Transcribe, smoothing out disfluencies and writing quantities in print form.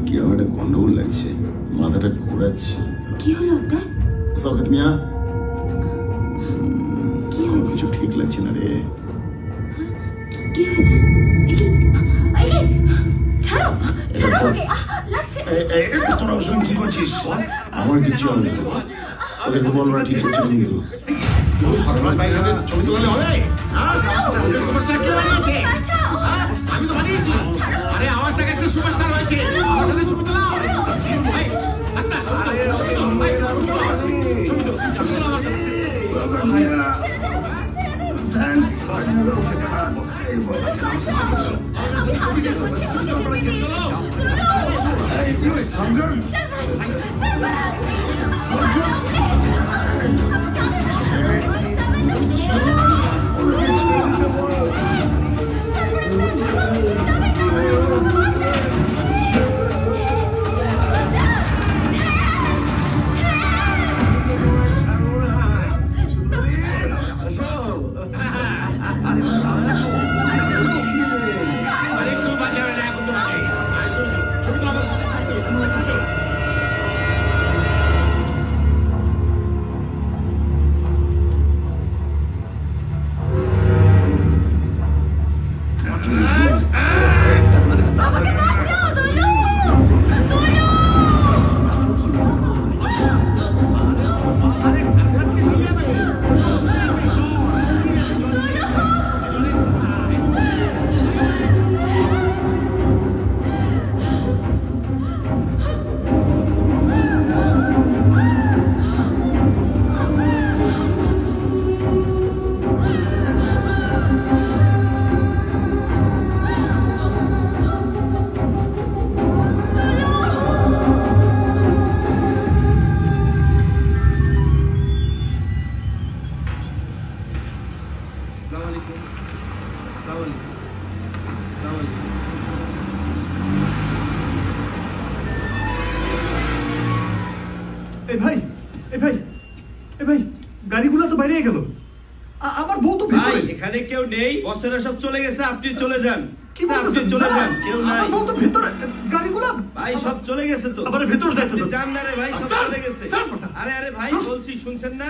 কিরকম একটা গন্ডগোল লাগছে, মাথাটা ঘোরাচ্ছে। কি হলো আপনার? শওকত মিয়া, কি হয়েছে? কিছু ঠিক লাগছে না রে। কি হয়েছে? ছাড়ো ছাড়ো আমাকে, লাগছে। তোরা ওর সঙ্গে কি করছিস? আমার কিছু হবে না, ওদেরকে বলবা ঠিক হচ্ছে না কিন্তু। ছবি তোলালে হবে? সুপারস্টার কে বানিয়েছে? আমি তো বানিয়েছি। আরে আমার টাকা একটা সুপারস্টার হয়েছে, আমার সাথে ছবি তোলা। গাড়িগুলো তো বাইরে গেল। আমার বউ তো ভিতরে। এখানে কেউ নেই, বসেরা সব চলে গেছে, আপনি চলে যান। কি বলতেছেন? চলে যান, কেউ নাই। আমার বউ তো ভিতরে, গাড়িগুলো ভাই সব চলে গেছে তো। আবার ভিতরে যাইতে জান না রে ভাই, সব চলে গেছে। আরে আরে ভাই বলছি শুনছেন না?